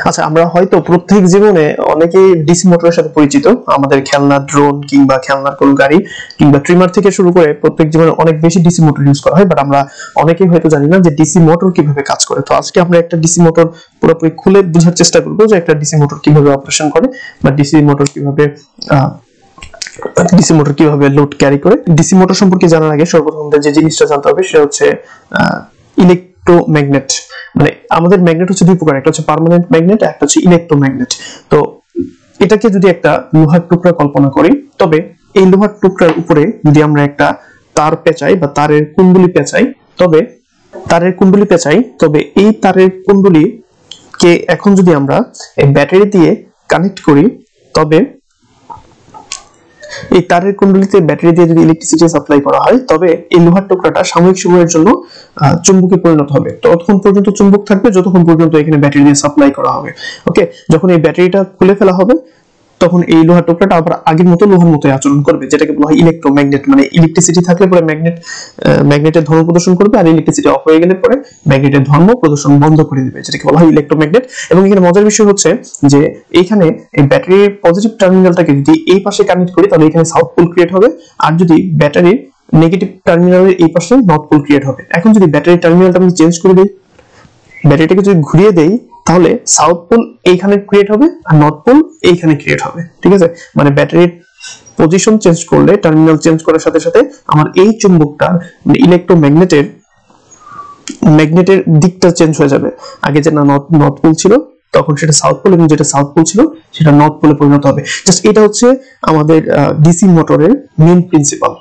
আচ্ছা, আমরা হয়তো প্রত্যেক জীবনে অনেকেই ডিসি মোটরের সাথে পরিচিত। আমাদের খেলনা ড্রোন কিংবা খেলনার কোনো গাড়ি কিংবা ট্রিমার থেকে শুরু করে প্রত্যেক জীবনে অনেক বেশি ডিসি মোটর ইউজ করা হয়, বাট আমরা অনেকেই হয়তো জানি না যে ডিসি মোটর কিভাবে কাজ করে। তো আজকে আমরা একটা ডিসি মোটর পুরোপুরি খুলে বোঝার চেষ্টা করবো যে একটা ডিসি মোটর কিভাবে অপারেশন করে বা ডিসি মোটর কিভাবে লোড ক্যারি করে। ডিসি মোটর সম্পর্কে জানার আগে সর্বপ্রথম যে জিনিসটা জানতে হবে সেটা হচ্ছে ইলেকট্রোম্যাগনেট। মানে আমাদের ম্যাগনেট হচ্ছে দুই প্রকার, একটা হচ্ছে পার্মানেন্ট ম্যাগনেট, একটা হচ্ছে ইলেকট্রোম্যাগনেট। তো এটাকে যদি একটা লোহার টুকরা কল্পনা করি, তবে এই লোহার টুকরার উপরে যদি আমরা একটা তার পেঁচাই বা তারের কুণ্ডলী পেঁচাই, তবে এই তারের কুণ্ডলীকে এখন যদি আমরা এই ব্যাটারি দিয়ে কানেক্ট করি, তবে এই তারের কুণ্ডলীতে ব্যাটারি দিয়ে যদি ইলেকট্রিসিটি সাপ্লাই করা হয়, তবে এই লোহার টুকরাটা সাময়িক সময়ের জন্য চুম্বকে পরিণত হবে। ততক্ষণ পর্যন্ত চুম্বক থাকবে যতক্ষণ পর্যন্ত এখানে ব্যাটারি দিয়ে সাপ্লাই করা হবে। ওকে, যখন এই ব্যাটারিটা খুলে ফেলা হবে, তখন এই লোহার টুকরাটা আবার আগের মতো লোহার মতো আচরণ করবে, যেটাকে বলা হয় ইলেকট্রোম্যাগনেট। মানে ইলেকট্রিসিটি থাকলে পরে ম্যাগনেটের ধর্ম প্রদর্শন করবে, আর ইলেকট্রিসিটি অফ হয়ে গেলে পরে ম্যাগনেটের ধর্ম প্রদর্শন বন্ধ করে দিবে, যেটাকে বলা হয় ইলেকট্রোম্যাগনেট। এবং এখানে মজার বিষয় হচ্ছে যে এইখানে এই ব্যাটারির পজিটিভ টার্মিনালটাকে যদি এই পাশে কানেক্ট করি, তাহলে এখানে সাউথ পোল ক্রিয়েট হবে, আর যদি ব্যাটারির নেগেটিভ টার্মিনালের এই পাশে নর্থ পোল ক্রিয়েট হবে। এখন যদি ব্যাটারির টার্মিনালটা আমি চেঞ্জ করে দিই, ব্যাটারিটাকে যদি ঘুরিয়ে দেই, তাহলে সাউথ পোল এইখানে ক্রিয়েট হবে আর নর্থ পোল এইখানে ক্রিয়েট হবে। ঠিক আছে, মানে ব্যাটারির পজিশন চেঞ্জ করলে, টার্মিনাল চেঞ্জ করার সাথে সাথে আমার এই চুম্বকটা ইলেকট্রোম্যাগনেটের দিকটা চেঞ্জ হয়ে যাবে। আগে যে নর্থ পোল ছিল তখন সেটা সাউথ পোল, এবং যেটা সাউথ পোল ছিল সেটা নর্থ পোলে পরিণত হবে। জাস্ট এটা হচ্ছে আমাদের ডিসি মোটরের মেইন প্রিন্সিপাল।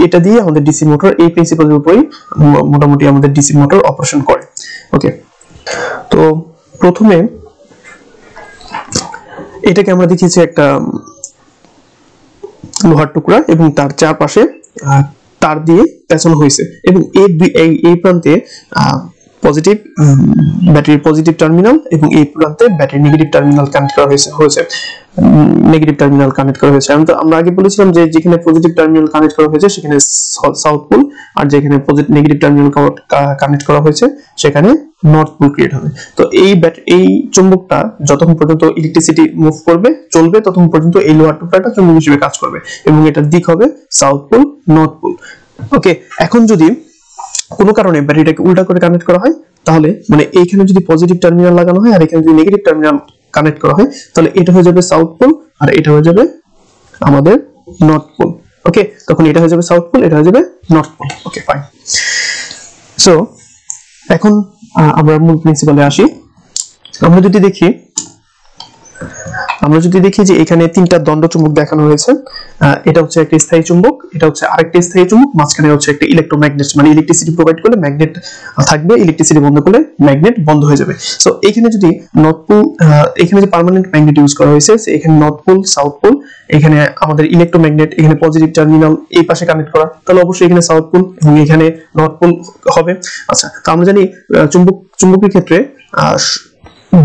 এটা দিয়ে আমাদের ডিসি মোটর এই প্রিন্সিপালের উপরেই মোটামুটি আমাদের ডিসি মোটর অপারেশন করে। ওকে, তো প্রথমে এটাকে আমরা দেখিয়েছি একটা লোহার টুকরা এবং তার চারপাশে তার দিয়ে পেঁচানো হয়েছে, এবং এই প্রান্তে পজিটিভ ব্যাটারির পজিটিভ টার্মিনাল এবং এই প্রান্তে ব্যাটারির নেগেটিভ টার্মিনাল কানেক্ট করা হয়েছে। আমরা আগে বলেছিলাম যে যেখানে পজিটিভ টার্মিনাল কানেক্ট করা হয়েছে সেখানে সাউথ পোল, আর যেখানে নেগেটিভ টার্মিনাল কানেক্ট করা হয়েছে সেখানে নর্থ পোল ক্রিয়েট হবে। তো এই চুম্বকটা যতক্ষণ পর্যন্ত ইলেকট্রিসিটি মুভ করবে চলবে, ততক্ষণ পর্যন্ত এই লোহার টুকরাটা চুম্বক হিসেবে কাজ করবে, এবং এটার দিক হবে সাউথ পোল, নর্থ পোল। ওকে, এখন যদি কোনো কারণে ব্যাটারিটাকে উল্টা করে কানেক্ট করা হয়, তাহলে মানে এইখানে যদি পজিটিভ টার্মিনাল লাগানো হয় আর এখানে যদি নেগেটিভ টার্মিনাল কানেক্ট করা হয়, তাহলে এটা হয়ে যাবে সাউথ পোল আর এটা হয়ে যাবে আমাদের নর্থ পোল। ওকে, তখন এটা হয়ে যাবে সাউথ পোল, এটা হয়ে যাবে নর্থ পোল। ওকে, ফাইন। সো এখন আমরা মূল প্রিন্সিপালে আসি। আমরা যদি দেখি যে এখানে তিনটা দণ্ড চুম্বক দেখানো হয়েছে। এটা হচ্ছে একটা স্থায়ী চুম্বক, এটা হচ্ছে আরেকটা স্থায়ী চুম্বক, মাঝখানে হচ্ছে একটা ইলেকট্রোম্যাগনেট। মানে ইলেকট্রিসিটি প্রোভাইড করলে ম্যাগনেট থাকবে, ইলেকট্রিসিটি বন্ধ করলে ম্যাগনেট বন্ধ হয়ে যাবে। সো এখানে যদি নর্থ পোল, এখানে যে পার্মানেন্ট ম্যাগনেট ইউজ করা হয়েছে, এখানে নর্থ পোল, সাউথ পোল, এখানে আমাদের ইলেকট্রোম্যাগনেট, এখানে পজিটিভ টার্মিনাল এই পাশে কানেক্ট করা, তাহলে অবশ্যই এখানে সাউথ পোল এবং এখানে নর্থ পোল হবে। আচ্ছা, তো আমরা জানি চুম্বকের ক্ষেত্রে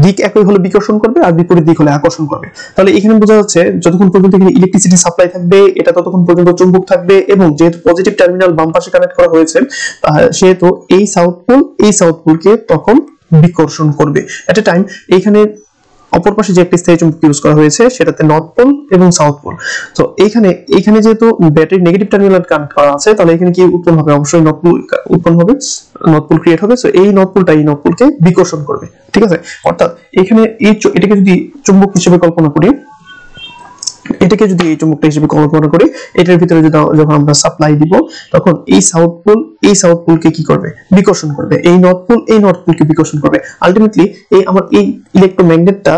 দিক একই হলে বিকর্ষণ করবে আর বিপরীত দিক হলে আকর্ষণ করবে। তাহলে এখানে বোঝা যাচ্ছে যতক্ষণ পর্যন্ত এখানে ইলেকট্রিসিটি সাপ্লাই থাকবে, এটা ততক্ষণ পর্যন্ত চুম্বক থাকবে, এবং যেহেতু পজিটিভ টার্মিনাল বাম পাশে কানেক্ট করা হয়েছে, সেহেতু এই সাউথ পোলকে তখন বিকর্ষণ করবে। এট এ টাইম এখানে অপর পাশে যে একটা স্থায়ী চুম্বক ইউজ করা হয়েছে সেটাতে নর্থ পোল এবং সাউথ পোল। তো এখানে যেহেতু ব্যাটারি নেগেটিভ টার্মিনাল কানেক্ট করা আছে, তাহলে এখানে কি উৎপন্ন হবে? অবশ্যই নর্থ পোল উৎপন্ন হবে, নর্থ পোল ক্রিয়েট হবে। সো এই নর্থ পোলকে বিকর্ষণ করবে। ঠিক আছে, অর্থাৎ এখানে এটাকে যদি চুম্বক হিসেবে কল্পনা করি, এটার ভিতরে যখন আমরা সাপ্লাই দিব, তখন এই সাউথ পোলকে কি করবে? বিকর্ষণ করবে। এই নর্থ পোলকে বিকর্ষণ করবে। আলটিমেটলি আমার এই ইলেকট্রোম্যাগনেটটা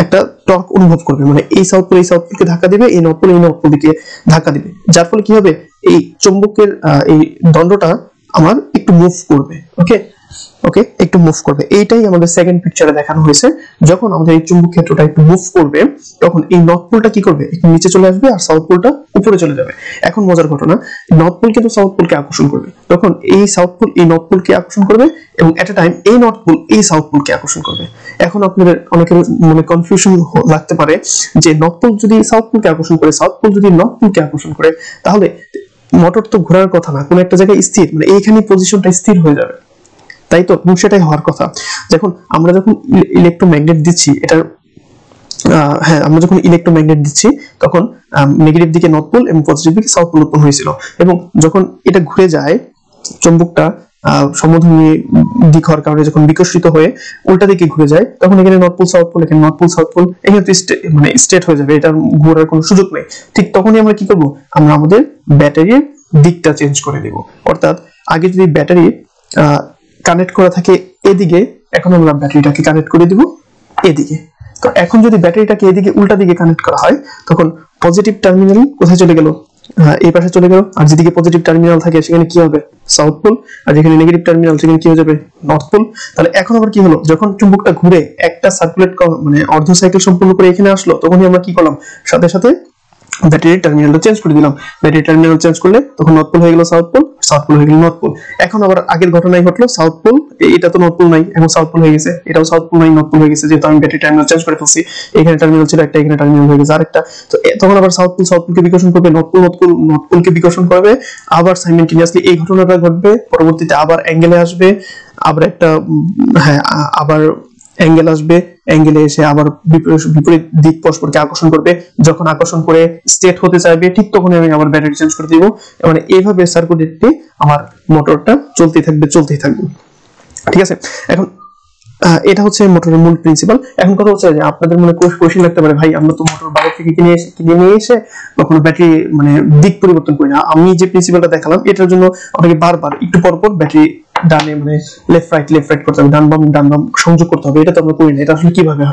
একটা টর্ক অনুভব করবে, মানে এই সাউথ পোলকে ধাক্কা দিবে, এই নর্থ পোলকে ধাক্কা দিবে, যার ফলে কি হবে? এই চুম্বকের এই দণ্ডটা আমার একটু মুভ করবে। ওকে, একটু মুভ করবে। এইটাই আমাদের সেকেন্ড পিকচারে দেখানো হয়েছে। যখন আমাদের এই চুম্বক ক্ষেত্রটা একটু মুভ করবে, তখন এই নর্থ পোলটা কি করবে? একটু নিচে চলে আসবে আর সাউথ পোলটা উপরে চলে যাবে। এখন মজার ঘটনা, নর্থ পোল কিন্তু সাউথ পোলকে আকর্ষণ করবে, তখন এই সাউথ পোল এই নর্থ পোলকে আকর্ষণ করবে, এবং এট এ টাইম এই নর্থ পোল এই সাউথ পোলকে আকর্ষণ করবে। এখন আপনাদের অনেকের মনে কনফিউশন লাগতে পারে যে নর্থ পোল যদি সাউথ পোলকে আকর্ষণ করে, সাউথ পোল যদি নর্থ পোলকে আকর্ষণ করে, তাহলে মোটর তো ঘোরার কথা না, কোনো একটা জায়গায় স্থির, মানে এইখানে পজিশনটা স্থির হয়ে যাবে, তাই তো, এবং সেটাই হওয়ার কথা। আমরা যখন ইলেকট্রোম্যাগনেট দিচ্ছি এটার হ্যাঁ, আমরা যখন ইলেকট্রোম্যাগনেট দিচ্ছি তখন নেগেটিভ দিকে নর্থ পোল এবং পজিটিভ দিকে সাউথ পোল উৎপন্ন হয়েছিল, এবং যখন এটা ঘুরে যায় চুম্বকটা সমধর্মী দিক হওয়ার কারণে যখন বিকশিত হয়ে উল্টা দিকে ঘুরে যায়, তখন এখানে নর্থ পোল সাউথ পোল, এখানে নর্থ পোল সাউথ পোল, এখানে তো মানে স্টেট হয়ে যাবে, এটা ঘোরার কোনো সুযোগ নেই। ঠিক তখনই আমরা কি করব, আমরা আমাদের ব্যাটারির দিকটা চেঞ্জ করে দেব। অর্থাৎ আগে যদি ব্যাটারি কানেক্ট করা থাকে এদিকে, এখন আমরা ব্যাটারিটাকে কানেক্ট করে দিব এদিকে। তো এখন যদি ব্যাটারিটাকে এদিকে উল্টা দিকে কানেক্ট করা হয়, তখন পজিটিভ টার্মিনাল কোথায় চলে গেল, এই পাশে চলে গেল, আর যেদিকে পজিটিভ টার্মিনাল থাকে সেখানে কি হবে, সাউথ পোল, আর যেখানে নেগেটিভ টার্মিনাল সেখানে কি হয়ে যাবে, নর্থ পোল। তাহলে এখন আবার কি হলো, যখন চুম্বকটা ঘুরে একটা সার্কুলেট মানে অর্ধ সাইকেল সম্পূর্ণ করে এখানে আসলো, তখনই আমরা কি করলাম, সাথে সাথে ব্যাটারির টার্মিনালটা চেঞ্জ করে দিলাম। ব্যাটারি টার্মিনাল চেঞ্জ করলে তখন নর্থ পোল হয়ে গেল সাউথ পোল, সাউথ পোল হয়ে গেল নর্থ পোল। এখন আবার আগের ঘটনাই ঘটলো, সাউথ পোল, এটা তো নর্থ পোল নাই, এখন সাউথ পোল হয়ে গেছে, এটাও সাউথ পোল নাই, নর্থ পোল হয়ে গেছে, যেহেতু আমি ব্যাটারি টার্মিনাল চেঞ্জ করে ফেলছি। এখানে টার্মিনাল ছিল একটা, এখানে টার্মিনাল হয়ে গেছে আরেকটা। তো তখন আবার সাউথ পোলকে বিকর্ষণ করবে, নর্থ পোলকে বিকর্ষণ করবে, আবার সাইমেন্টেনিয়াসলি এই ঘটনাটা ঘটবে, পরবর্তীতে আবার অ্যাঙ্গেলে আসবে, আবার একটা আবার অ্যাঙ্গেল আসবে, অ্যাঙ্গেলে এসে আবার বিপরীত দিক পরস্পরকে আকর্ষণ করবে, যখন আকর্ষণ করে স্টেট হতে চাইবে ঠিক তখনই আমি আবার ব্যাটারি চেঞ্জ করে দিব। মানে এইভাবে সার্কিটটি আমার মোটরটা চলতেই থাকবে। ঠিক আছে, এখন এটা হচ্ছে মোটরের মূল প্রিন্সিপাল। এখন কথা হচ্ছে যে আপনাদের মনে কোশ্চেন লাগতে পারে, ভাই আমরা তো মোটর বাইরে থেকে কিনে নিয়ে এসে কখনো ব্যাটারি মানে দিক পরিবর্তন করি না, আমি যে প্রিন্সিপালটা দেখালাম এটার জন্য আপনাকে বারবার একটু পর পর ব্যাটারি ডানে মানে লেফট রাইট করতে হবে, ডান বাম সংযোগ করতে হবে, এটা তো আমরা করি না। এটা আসলে কিভাবে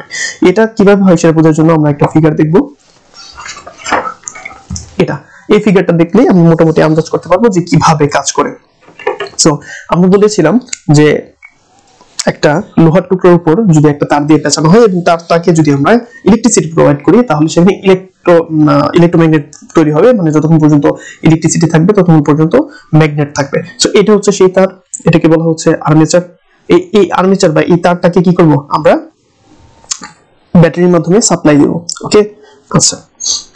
হয়, সেটা বোঝার জন্য আমরা একটা ফিগার দেখব। এই ফিগারটা দেখলেই আমি মোটামুটি আন্দাজ করতে পারবো যে কিভাবে কাজ করে। সো আমরা বলেছিলাম যে একটা লোহার টুকরোর উপর যদি একটা তার দিয়ে পেঁচানো হয় এবং তারটাকে যদি আমরা ইলেকট্রিসিটি প্রোভাইড করি, তাহলে সেখানে ইলেকট্রোম্যাগনেট তৈরি হবে। মানে যতক্ষণ পর্যন্ত ইলেকট্রিসিটি থাকবে ততক্ষণ পর্যন্ত ম্যাগনেট থাকবে। সো এটা হচ্ছে সেই তার, এটাকে বলা হচ্ছে আর্মেচার। এই আর্মেচার বা এই তারটাকে কি করব, আমরা ব্যাটারির মাধ্যমে সাপ্লাই দেব। ওকে, আচ্ছা।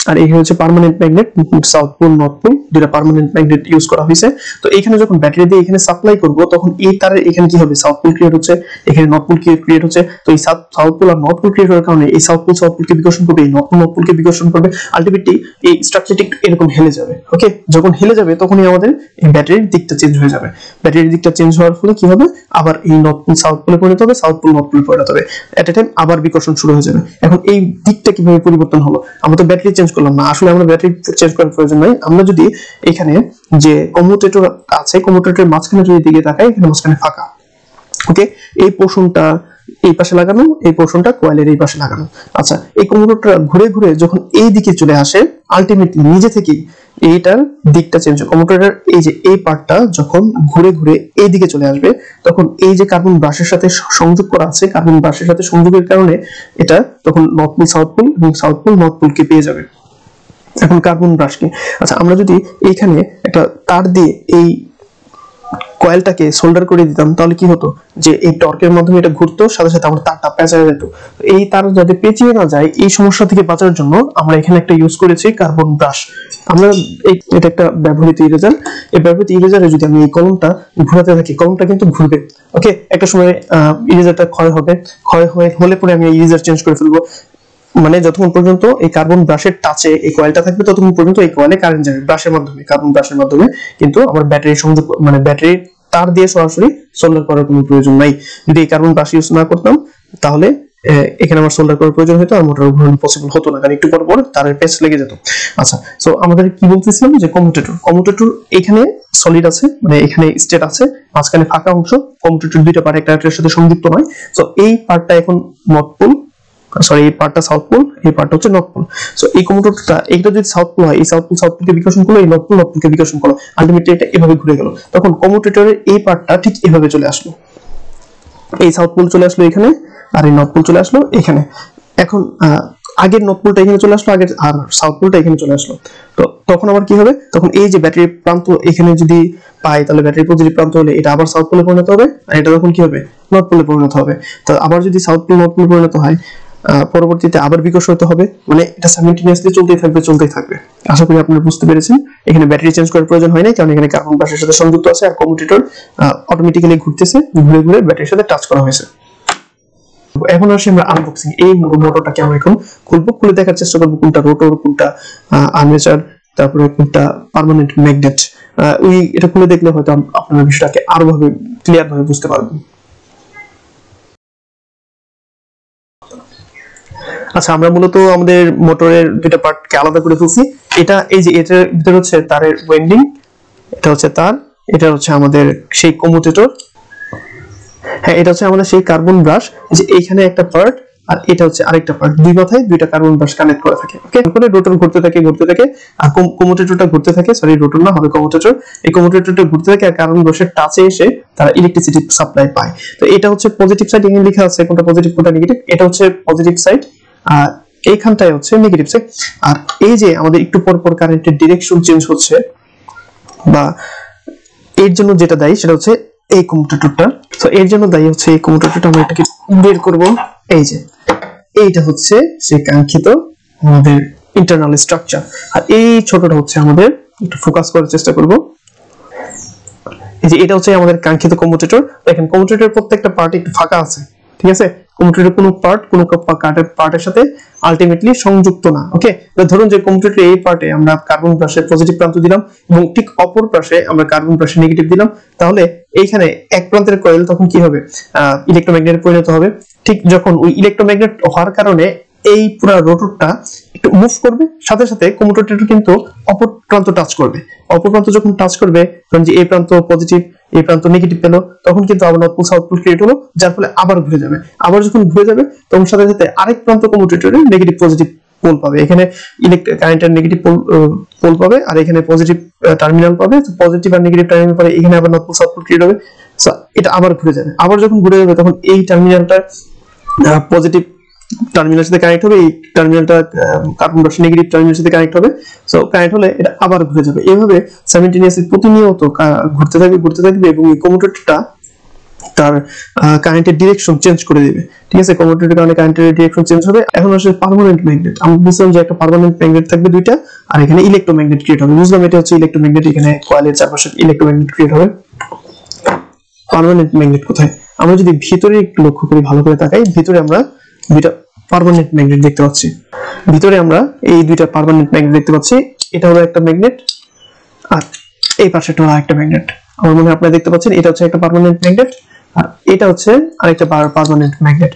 আর এই হচ্ছে permanent magnet, south pole north pole দুটো পার্মানেন্ট ম্যাগনেট ইউজ করা হয়েছে। তো এখানে যখন ব্যাটারি দিয়ে এখানে সাপ্লাই করব, তখন এই তারের এখানে কি হবে, সাউথ পোল ক্রিয়েট হচ্ছে, এখানে নর্থ পোল ক্রিয়েট হচ্ছে। তো এই সাউথ পোল আর নর্থ পোল ক্রিয়েট হওয়ার কারণে এই সাউথ পোলকে বিকর্ষণ করবে, এই নর্থ পোলকে বিকর্ষণ করবে। আলটিমেটলি এই স্ট্রাকচারটি এরকম হেলে যাবে। ওকে, যখন হেলে যাবে তখনই আমাদের এই ব্যাটারির দিকটা চেঞ্জ হয়ে যাবে। ব্যাটারির দিকটা চেঞ্জ হওয়ার ফলে কি হবে, আবার এই নর্থ পোল সাউথ পোলে পরিণত হবে, সাউথ পোল নর্থ পোলে পরিণত হবে। এট এ টাইম আবার বিকর্ষণ শুরু হয়ে যাবে। এখন এই দিকটা কিভাবে পরিবর্তন হলো, আমরা তো ব্যাটারি চেঞ্জ করলাম না, আসলে আমরা ব্যাটারি চেঞ্জ করার প্রয়োজন নাই। আমরা যদি এখানে যে কমিউটেটর আছে, কমিউটেটরের মাঝখানে যদি দিকে তাকাই, এখানে মাঝখানে ফাঁকা। ওকে, এই পোর্শনটা এই পাশে লাগানো, এই পোর্শনটা কয়েলের এই পাশে লাগানো। আচ্ছা, এই কমিউটেটরটা ঘুরে ঘুরে যখন এই দিকে চলে আসে, আলটিমেটলি নিজে থেকেই এইটার দিকটা চেঞ্জ হয়। কমিউটেটরের এই যে এই পার্টটা যখন ঘুরে ঘুরে এই দিকে চলে আসবে, তখন এই যে কার্বন ব্রাশের সাথে সংযোগ করা আছে, কার্বন ব্রাশের সাথে সংযোগের কারণে এটা তখন নর্থ পোল সাউথ পোল এবং সাউথ পোল নর্থ পোলকে পেয়ে যাবে। এখন কার্বন ব্রাশকে, আচ্ছা, আমরা যদি এইখানে একটা তার দিয়ে এই কয়েলটাকে সোল্ডার করে দিতাম, তাহলে কি হতো, যে এই টর্কের মাধ্যমে এটা ঘুরতো, সাথে সাথে আমার তারটা পেঁচানো যেত। এই তার যাতে পেঁচিয়ে না যায়, এই সমস্যা থেকে বাঁচার জন্য আমরা এখানে একটা ইউজ করেছি কার্বন ব্রাশ। আমরা এটা একটা ব্যবহৃত ইরেজার। এই ব্যবহৃত ইরেজারে যদি আমি এই কলমটা ঘোরাতে থাকি, কলমটা কিন্তু ঘুরবে। ওকে, একটা সময় ইরেজারটা ক্ষয় হলে পরে আমি ইরেজার চেঞ্জ করে ফেলবো। মানে যতক্ষণ পর্যন্ত এই কার্বন ব্রাশের টাচে এই কয়েলটা থাকবে, ততক্ষণ পর্যন্ত এই কয়েলে কারেন্ট যাবে ব্রাশের মাধ্যমে, কার্বন ব্রাশের মাধ্যমে। কিন্তু আমার ব্যাটারি সংযোগ মানে ব্যাটারি তার দিয়ে সরাসরি সোল্ডার করার কোনো প্রয়োজন নাই। যদি এই কার্বন ব্রাশ ইউজ না করতাম, তাহলে এখানে আমার সোল্ডার করার প্রয়োজন হতো, আর মোটর ঘোরানো পসিবল হতো না, কারণ একটু পর পর তারের পেঁচ লেগে যেত। আচ্ছা, সো আমাদের কি বলতেছিলাম, যে কমিউটেটর এখানে সলিড আছে, মানে এখানে স্টেট আছে, মাঝখানে ফাঁকা অংশ। কমিউটেটর দুইটা পার্ট একটা আরেকটার সাথে সংযুক্ত নয়। সো এই পার্টটা এখন নর্থ পোল, সরি এই পার্টটা সাউথ পোল, এই পার্টটা হচ্ছে নর্থ পোল। সো এই কমিউটেটরটা এইটা যদি সাউথ পোল হয়, এই সাউথ পোলকে বিকর্ষণ করলো, এই নর্থ পোলকে বিকর্ষণ করলো, আলটিমেটলি এটা এভাবে ঘুরে গেল। তখন কমিউটেটরের এই পার্টটা ঠিক এভাবে চলে আসলো, এই সাউথ পোল চলে আসলো এখানে, আর এই নর্থ পোল চলে আসলো এখানে। এখন আগের নর্থ পোলটা এখানে চলে আসলো, আগের আর সাউথ পোলটা এখানে চলে আসলো। তো তখন আবার কি হবে, তখন এই যে ব্যাটারির প্রান্ত এখানে যদি পাই, তাহলে ব্যাটারির পজিটিভ প্রান্ত হলে এটা আবার সাউথ পোলে পরিণত হবে, আর এটা তখন কি হবে, নর্থ পোলে পরিণত হবে। তো আবার যদি সাউথ পোল নর্থ পোলে পরিণত হয়, পরবর্তীতে আবার বিকশিত হবে, মানে এটা সাইমেলটেনিয়াসলি চলতেই থাকবে। আশা করি আপনারা বুঝতে পেরেছেন। এখানে ব্যাটারি চেঞ্জ করার প্রয়োজন হয় না, কারণ এখানে কার্বন ব্রাশের সাথে সংযুক্ত আছে, আর কমিউটেটর অটোমেটিক্যালি ঘুরতেছে, ঘুরে ব্যাটারির সাথে টাচ করা হয়েছে। এখন আসি আমরা আনবক্সিং। এই মোটরটাকে আমরা এখন খুলে দেখার চেষ্টা করবো কোনটা রোটর, কোনটা আর্মেচার, তারপরে কোনটা পার্মানেন্ট ম্যাগনেট। এটা খুলে দেখলে হয়তো আপনারা বিষয়টাকে আরো ক্লিয়ার ভাবে বুঝতে পারবেন। আচ্ছা, আমরা মূলত আমাদের মোটরের দুইটা পার্টকে আলাদা করে ফেলছি। এটার ভিতরে হচ্ছে তারের ওয়েন্ডিং, এটা হচ্ছে তার, এটা হচ্ছে আমাদের সেই কমিউটেটর। হ্যাঁ, এটা হচ্ছে আমাদের সেই কার্বন ব্রাশ, যে এইখানে একটা পার্ট আর এটা হচ্ছে আরেকটা পার্ট, দুই মাথায় দুইটা কার্বন ব্রাশ কানেক্ট করা থাকে। ওকে, করে রোটর ঘুরতে থাকে আর কমিউটেটরটা ঘুরতে থাকে, সরি রোটর না, হবে কমিউটেটর। এই কমিউটেটরটা ঘুরতে থাকে আর কার্বন ব্রাশের টাচে এসে তারা ইলেকট্রিসিটি সাপ্লাই পায়। তো এটা হচ্ছে পজিটিভ সাইড, এখানে লেখা আছে কোনটা পজিটিভ কোনটা নেগেটিভ। এটা হচ্ছে পজিটিভ সাইড আর এইখানটায় হচ্ছে নেগেটিভ সাইড। আর এই যে আমাদের একটু পর পর কারেন্টের ডিরেকশন চেঞ্জ হচ্ছে, বা এর জন্য যেটা দায়ী সেটা হচ্ছে এই কমিউটেটরটা। তো এর জন্য দায়ী হচ্ছে এই কমিউটেটরটা। আমরা এটাকে বের করব। এই যে এইটা হচ্ছে সেই কাঙ্ক্ষিত আমাদের ইন্টারনাল স্ট্রাকচার, আর এই ছোটটা হচ্ছে আমাদের, একটু ফোকাস করার চেষ্টা করব। এই যে এটা হচ্ছে আমাদের কাঙ্ক্ষিত কমিউটেটর। দেখেন কমিউটেটরের প্রত্যেকটা পার্ট একটু ফাঁকা আছে, ঠিক আছে? কমিউটেটরের কোনো পার্টের সাথে আলটিমেটলি সংযুক্ত না। ওকে, ধরুন যে কমিউটেটরের এই পার্টে আমরা কার্বন ব্রাশের পজিটিভ প্রান্ত দিলাম এবং ঠিক অপর পাশে আমরা কার্বন ব্রাশের নেগেটিভ দিলাম, তাহলে এইখানে এক প্রান্তের কয়েল তখন কি হবে? ইলেকট্রোম্যাগনেটে পরিণত হবে। ঠিক যখন ওই ইলেকট্রোম্যাগনেট হওয়ার কারণে এই পুরো রোটরটা একটু মুভ করবে, সাথে সাথে কমিউটেটর কিন্তু অপর প্রান্ত টাচ করবে। অপর প্রান্ত যখন টাচ করবে, কারণ যে এই প্রান্ত পজিটিভ এই প্রান্ত নেগেটিভ পেলো, তখন কিন্তু আবার north pole south pole create হলো, যার ফলে আবার ঘুরে যাবে। আবার যখন ঘুরে যাবে তখন সাথে সাথে আরেক প্রান্ত কমিউটেটরে নেগেটিভ পজিটিভ পোল পাবে। এখানে কারেন্টের নেগেটিভ পোল পাবে আর এখানে পজিটিভ টার্মিনাল পাবে। তো পজিটিভ আর নেগেটিভ টার্মিনাল পরে এখানে আবার north pole south pole create হবে। সো এটা আবার ঘুরে যাবে। আবার যখন ঘুরে যাবে তখন এই টার্মিনালটা পজিটিভ টার্মিনালের সাথে কানেক্ট হবে, এই টার্মিনালটা কার্বন ব্রাশ নেগেটিভ টার্মিনালের সাথে কানেক্ট হবে। সো কানেক্ট হলে এটা আবার ঘুরে যাবে। এইভাবে সাইমেলটেনিয়াসলি প্রতিনিয়ত ঘুরতে থাকবে এবং এই কমিউটেটরটা তার কারেন্টের ডিরেকশন চেঞ্জ করে দিবে। ঠিক আছে, কমিউটেটরের কারণে কারেন্টের ডিরেকশন চেঞ্জ হবে। এখন আসলে পার্মানেন্ট ম্যাগনেট। আমরা বুঝলাম যে একটা পার্মানেন্ট ম্যাগনেট থাকবে দুইটা, আর এখানে ইলেকট্রোম্যাগনেট ক্রিয়েট হবে। বুঝলাম এটা হচ্ছে ইলেকট্রোম্যাগনেট, এখানে কয়েলের চারপাশে ইলেকট্রোম্যাগনেট ক্রিয়েট হবে। পার্মানেন্ট ম্যাগনেট কোথায়? আমরা যদি ভিতরে একটু লক্ষ্য করি, ভালো করে তাকাই, ভিতরে আমরা দুইটা পার্মানেন্ট ম্যাগনেট দেখতে পাচ্ছি। ভিতরে আমরা এই দুইটা পার্মানেন্ট ম্যাগনেট দেখতে পাচ্ছি। এটা হলো একটা ম্যাগনেট আর এই পাশেটা হলো আরেকটা ম্যাগনেট। আমার মনে হয় আপনারা দেখতে পাচ্ছেন, এটা হচ্ছে একটা পার্মানেন্ট ম্যাগনেট আর এটা হচ্ছে আরেকটা পার্মানেন্ট ম্যাগনেট।